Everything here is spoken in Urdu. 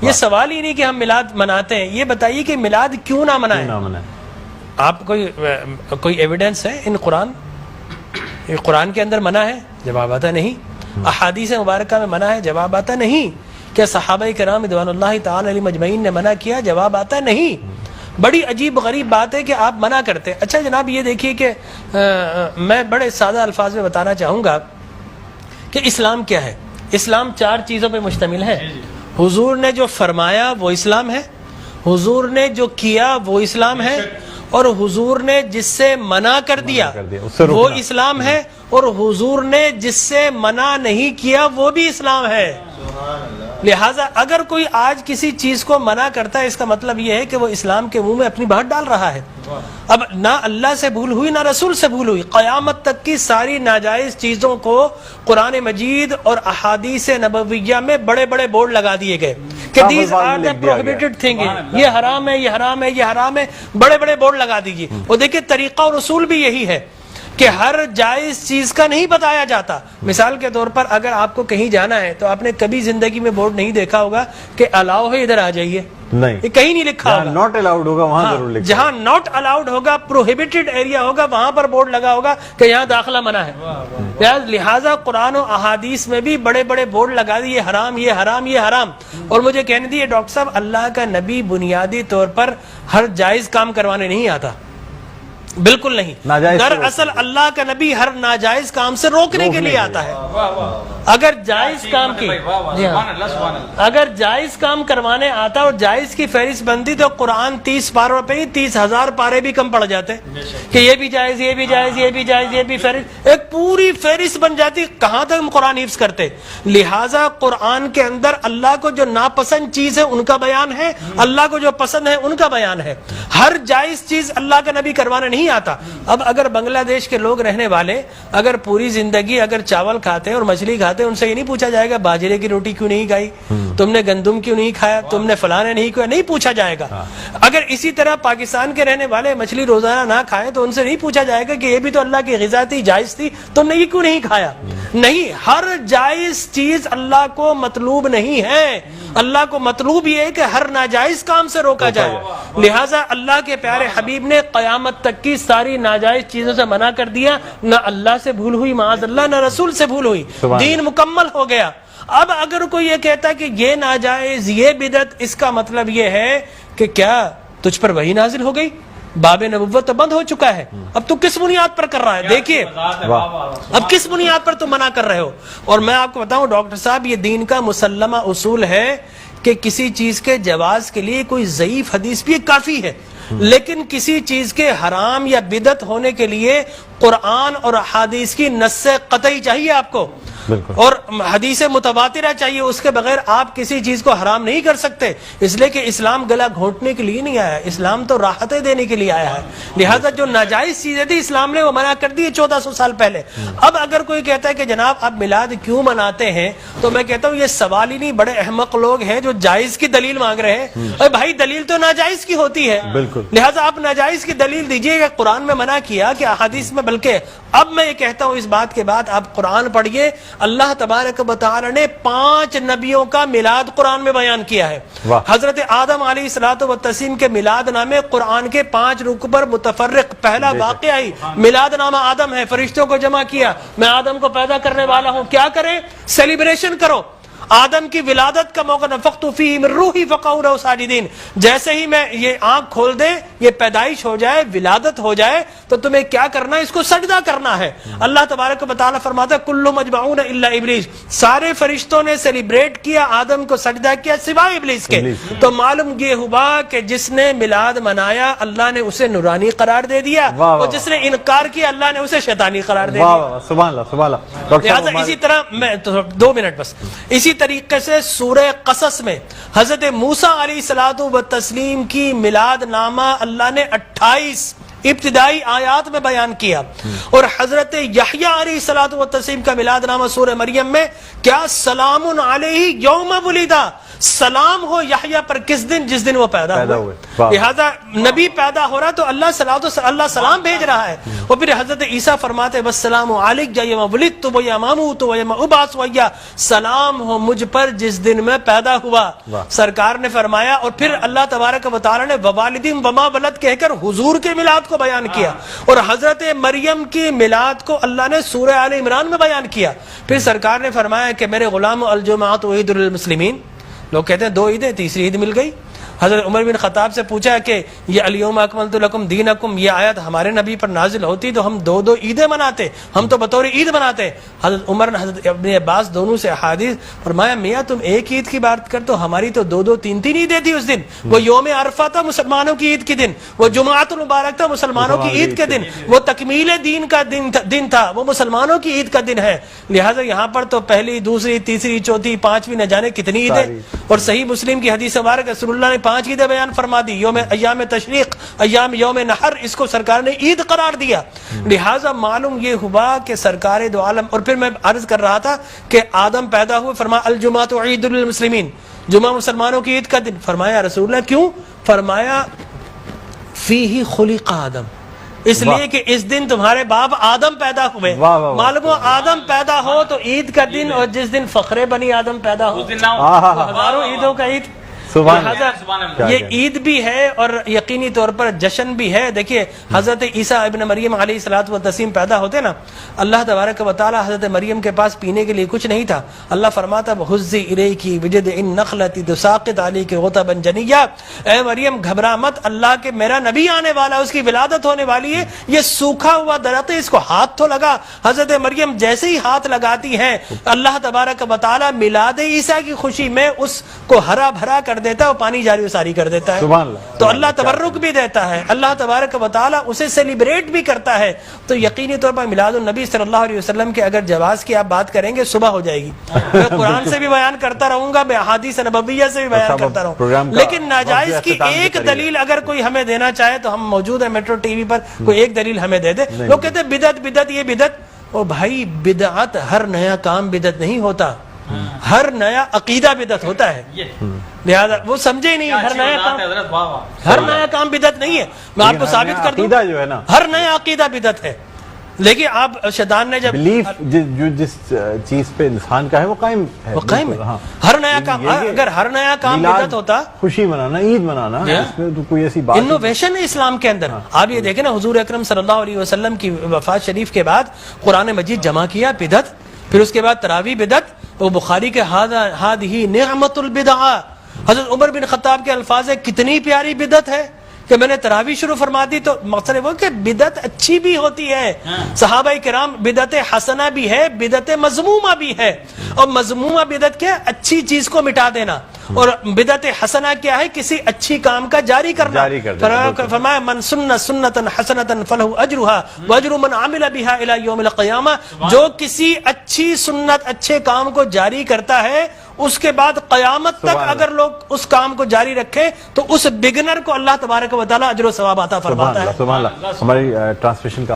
یہ سوال ہی نہیں کہ ہم میلاد مناتے ہیں، یہ بتائیے کہ میلاد کیوں نہ منائیں؟ آپ کوئی ایویڈنس ہے ان قرآن کے اندر منع ہے؟ جواب آتا نہیں۔ احادیث مبارکہ میں منع ہے؟ جواب آتا نہیں۔ کیا صحابہ کرام رضوان اللہ تعالی علیہ مجمعین نے منع کیا؟ جواب آتا نہیں۔ بڑی عجیب غریب بات ہے کہ آپ منع کرتے ہیں۔ اچھا جناب یہ دیکھیے کہ میں بڑے سادہ الفاظ میں بتانا چاہوں گا کہ اسلام کیا ہے۔ اسلام 4 چیزوں پہ مشتمل ہے۔ حضور نے جو فرمایا وہ اسلام ہے، حضور نے جو کیا وہ اسلام ہے، اور حضور نے جس سے منع کر دیا وہ اسلام ہے، اور حضور نے جس سے منع نہیں کیا وہ بھی اسلام ہے۔ لہٰذا اگر کوئی آج کسی چیز کو منع کرتا ہے، اس کا مطلب یہ ہے کہ وہ اسلام کے منہ میں اپنی بات ڈال رہا ہے۔ اب نہ اللہ سے بھول ہوئی نہ رسول سے بھول ہوئی، قیامت تک کی ساری ناجائز چیزوں کو قرآن مجید اور احادیث نبویہ میں بڑے بڑے بورڈ لگا دیے گئے کہ these are the prohibited thing, یہ حرام ہے، یہ حرام ہے، یہ حرام ہے، بڑے بڑے بورڈ لگا دیجیے۔ اور دیکھیے طریقہ اور اصول بھی یہی ہے کہ ہر جائز چیز کا نہیں بتایا جاتا۔ مثال کے طور پر اگر آپ کو کہیں جانا ہے تو آپ نے کبھی زندگی میں بورڈ نہیں دیکھا ہوگا کہ الاؤ ہے ادھر آ جائیے، نہیں، یہ کہیں نہیں لکھا ہوگا۔ ناٹ الاؤڈ ہوگا وہاں ضرور لکھا، جہاں ناٹ الاؤڈ ہوگا، پروہیبٹڈ ایریا ہوگا، وہاں پر بورڈ لگا ہوگا کہ یہاں داخلہ منع ہے۔ لہٰذا قرآن و احادیث میں بھی بڑے بڑے بورڈ لگا دیے، یہ حرام، یہ حرام، یہ حرام۔ اور مجھے کہنے دیے ڈاکٹر صاحب، اللہ کا نبی بنیادی طور پر ہر جائز کام کروانے نہیں آتا، بالکل نہیں۔ دراصل اللہ کا نبی ہر ناجائز کام سے روکنے کے لیے آتا ہے۔ اگر جائز کام کی اگر جائز کام کروانے آتا اور جائز کی فہرست بنتی تو قرآن 30 پاروں پہ ہی 30,000 پارے بھی کم پڑ جاتے کہ یہ بھی جائز، یہ بھی جائز، یہ بھی جائز، یہ بھی فہرست، ایک پوری فہرست بن جاتی۔ کہاں تک ہم قرآن حفظ کرتے؟ لہٰذا قرآن کے اندر اللہ کو جو ناپسند چیز ہے ان کا بیان ہے، اللہ کو جو پسند ہے ان کا بیان ہے۔ ہر جائز چیز اللہ کا نبی کروانے نہیں آتا۔ اب اگر بنگلہ دیش کے لوگ رہنے والے اگر پوری زندگی اگر چاول کھاتے ہیں اور مچھلی کھاتے ہیں، ان سے یہ نہیں پوچھا جائے گا باجرے کی روٹی کیوں نہیں کھائی، تم نے گندم کیوں نہیں کھایا، تم نے فلانے نہیں کھایا، نہیں پوچھا جائے گا۔ اگر اسی طرح پاکستان کے رہنے والے مچھلی روزانہ نہ کھائیں تو ان سے نہیں پوچھا جائے گا کہ یہ بھی تو اللہ کی غذا تھی، جائز تھی، تم نے یہ کیوں نہیں کھایا۔ نہیں، ہر جائز چیز اللہ کو مطلوب نہیں ہے۔ اللہ کو مطلوب یہ ہے کہ ہر ناجائز کام سے روکا جائے۔ لہٰذا اللہ کے پیارے حبیب نے قیامت تک کی ساری ناجائز چیزوں سے منع کر دیا، نہ اللہ سے بھول ہوئی معاذ اللہ، نہ رسول سے بھول ہوئی، دین مکمل ہو گیا۔ اب اگر کوئی یہ کہتا ہے کہ یہ ناجائز، یہ بدعت، اس کا مطلب یہ ہے کہ کیا تجھ پر وحی نازل ہو گئی؟ باب نبوت تو بند ہو چکا ہے، اب تو کس بنیاد پر کر رہا ہے؟ دیکھیے اب کس بنیاد پر تم منع کر رہے ہو۔ اور میں آپ کو بتاؤں ڈاکٹر صاحب، یہ دین کا مسلمہ اصول ہے کہ کسی چیز کے جواز کے لیے کوئی ضعیف حدیث بھی کافی ہے، لیکن کسی چیز کے حرام یا بدعت ہونے کے لیے قرآن اور احادیث کی نص قطعی چاہیے آپ کو، اور حدیث متواترہ چاہیے، اس کے بغیر آپ کسی چیز کو حرام نہیں کر سکتے۔ اس لیے کہ اسلام گلا گھونٹنے کے لیے نہیں آیا، اسلام تو راحتیں دینے کے لیے آیا ہے۔ لہٰذا جو ناجائز چیزیں تھی اسلام نے وہ منع کر دی 1400 سال پہلے۔ اب اگر کوئی کہتا ہے کہ جناب آپ میلاد کیوں مناتے ہیں، تو میں کہتا ہوں یہ سوال ہی نہیں، بڑے احمق لوگ ہیں جو جائز کی دلیل مانگ رہے ہیں۔ اے بھائی دلیل تو ناجائز کی ہوتی ہے، لہٰذا آپ ناجائز کی دلیل دیجیے کہ قرآن میں منع کیا کہ احادیث میں، بلکہ اب میں یہ کہتا ہوں اس بات کے بعد آپ قرآن پڑھیے، اللہ تبارک و تعالی نے 5 نبیوں کا میلاد قرآن میں بیان کیا ہے۔ حضرت آدم علیہ الصلوۃ والتسلیم کے میلاد نامے قرآن کے 5 رکوع پر متفرق، پہلا واقعہ ہی میلاد نامہ آدم ہے، فرشتوں کو جمع کیا، میں آدم کو پیدا کرنے والا ہوں، کیا کریں؟ سیلیبریشن کرو۔ آدم کی ولادت کا موقع، نفخت فیہ من روحی فقعوا لہ ساجدین، جیسے ہی میں یہ آنکھ کھول دے، یہ پیدائش ہو جائے، ولادت ہو جائے، تو تمہیں کیا کرنا ہے؟ اس کو سجدہ کرنا ہے۔ اللہ تبارک و تعالیٰ فرماتا ہے کل مجمعون الا ابلیس، سارے فرشتوں نے سیلیبریٹ کیا، آدم کو سجدہ کیا سوائے ابلیس کے۔ تو معلوم یہ ہوا کہ جس نے میلاد منایا اللہ نے اسے نورانی قرار دے دیا، اور جس نے انکار کیا اللہ نے اسے شیطانی قرار دے دیا۔ سبحان اللہ سبحان اللہ۔ لہٰذا اسی طرح میں 2 منٹ بس، اسی طریقے سے سورہ قصص میں حضرت موسیٰ علیہ الصلوۃ والتسلیم کی میلاد نامہ اللہ نے 28 ابتدائی آیات میں بیان کیا، اور حضرت یحییٰ علیہ الصلوۃ والتسلیم کا میلاد نامہ سورہ مریم میں کیا سلام علیہ یوم ولد، سلام ہو یحییٰ پر کس دن؟ جس دن وہ پیدا ہوئے. لہذا نبی پیدا ہو رہا تو اللہ سلام بھیج رہا ہے. اور پھر حضرت عیسیٰ فرماتے والسلام علیک یوم ولدت و یوم اموت و یوم ابعث حیا، سلام ہو مجھ پر جس دن میں پیدا ہوا. سرکار نے فرمایا. اور پھر اللہ تبارک و تعالی نے ووالدین وما ولد کہہ کر حضور کے میلاد کو بیان کیا، اور حضرت مریم کی میلاد کو اللہ نے سورہ آل عمران میں بیان کیا. پھر سرکار نے فرمایا کہ میرے غلام الجمعۃ عید للمسلمین. لوگ کہتے ہیں 2 عیدیں، تیسری عید مل گئی. حضرت عمر بن خطاب سے پوچھا کہ یہ الیوم اکملت لکم دینکم، یہ آیت ہمارے نبی پر نازل ہوتی تو ہم 2 عیدیں مناتے، ہم تو بطور عید مناتے. حضرت عمر نے حضرت ابن عباس دونوں سے احادیث فرمایا میاں تم ایک عید کی بات کر تو ہماری تو 2 3 عیدیں تھی اس دن. وہ یوم عرفہ تھا مسلمانوں کی عید کے دن، وہ جمعۃ المبارک تھا مسلمانوں کی عید کے دن، وہ تکمیل دین کا دن تھا، وہ مسلمانوں کی عید کا دن ہے. لہٰذا یہاں پر تو پہلی، دوسری، تیسری، چوتھی، 5ویں نہ جانے کتنی عیدیں. اور صحیح مسلم کی حدیث مبارک رسول اللہ نے 5 عیدیں بیان فرما دی. ایام تشریق، یوم نحر، اس کو سرکار نے عید قرار دیا. لہٰذا معلوم یہ ہوا کہ سرکار دو عالم. اور پھر میں عرض کر رہا تھا کہ آدم پیدا ہوئے، فرمایا الجمعۃ عید للمسلمین، جمعہ مسلمانوں کی عید کا دن. فرمایا رسول اللہ کیوں؟ فرمایا فیہ خلق آدم، اس لیے کہ اس دن تمہارے باپ آدم پیدا ہوئے. معلوم ہو آدم پیدا ہو تو عید کا دن، اور جس دن فخر بنی آدم پیدا ہو ہزاروں عیدوں کا عید. یہ عید بھی ہے اور یقینی طور پر جشن بھی ہے. دیکھیے حضرت عیسیٰ ابن مریم علیہ الصلوۃ والتسلیم پیدا ہوتے نا، اللہ تبارک و تعالی حضرت مریم کے پاس پینے کے لیے کچھ نہیں تھا. اللہ فرماتا وَحُزِّ إِلَيْكِ بِجِذْعِ النَّخْلَةِ تُسَاقِطْ عَلَيْكِ رُطَبًا جَنِيًّا، اے مریم گھبرا مت، اللہ کے میرا نبی آنے والا، اس کی ولادت ہونے والی ہے. یہ سوکھا ہوا درخت ہے، اس کو ہاتھ تو لگا. حضرت مریم جیسے ہی ہاتھ لگاتی ہیں اللہ تبارک و تعالی میلاد عیسیٰ کی خوشی میں اس کو ہرا بھرا کر دیتا ہے اور پانی جاری و ساری کر دیتا ہے. تو اللہ تبرک بھی دیتا ہے، اللہ تبارک و تعالی اسے سیلیبریٹ بھی کرتا ہے. تو یقینی طور پر میلاد النبی صلی اللہ علیہ وسلم کے اگر جواز کی آپ بات کریں گے صبح ہو جائے گی. میں قرآن سے بھی بیان کرتا رہوں گا، میں احادیث نبویہ سے بھی بیان کرتا رہوں گا، لیکن ناجائز کی ایک دلیل اگر کوئی ہمیں دینا چاہے تو ہم موجود ہیں میٹرو ٹی وی پر، کوئی ایک دلیل ہمیں دے دے. لوگ کہتے ہیں بدعت یہ بدعت. او بھائی بدعت، ہر نیا کام بدعت نہیں ہوتا، ہر نیا عقیدہ بدعت ہوتا ہے. لہذا وہ سمجھے ہی نہیں، ہر نیا کام بدعت نہیں ہے. میں آپ کو ثابت کر دوں ہر نیا عقیدہ بدعت ہے. لیکن آپ شیطان نے جب بلیف جو جس چیز پہ انسان کا ہے وہ قائم ہے، ہر نیا کام، اگر ہر نیا کام بدعت ہوتا، خوشی منانا، عید منانا، اس میں تو کوئی ایسی بات انوویشن ہے اسلام کے اندر. آپ یہ دیکھیں نا حضور اکرم صلی اللہ علیہ وسلم کی وفات شریف کے بعد قرآن مجید جمع کیا، بدعت. پھر اس کے بعد تراویح بدعت. وہ بخاری کے ہذہ نعمت البدع. حضرت عمر بن خطاب کے الفاظ ہے کتنی پیاری بدعت ہے کہ میں نے تراویح شروع فرما دی. تو مقصد وہ کہ بدعت اچھی بھی ہوتی ہے. صحابہ کرام بدعت حسنہ بھی ہے، بدعت مذمومہ بھی ہے. اور مذمومہ بدعت کیا؟ اچھی چیز کو مٹا دینا. اور بدعت حسنہ کیا ہے؟ کسی اچھی کام کا جاری کرنا. فرمایا من سن سنتا حسنتا فلہ اجرھا واجر من عمل بها الى یوم القیامہ. جو کسی اچھی سنت، اچھے کام کو جاری کرتا ہے، اس کے بعد قیامت تک اگر لوگ اس کام کو جاری رکھیں تو اس بگنر کو اللہ تبارک و تعالی اجر و ثواب عطا فرماتا ہے. سبحان اللہ. ہماری ٹرانسلیشن کا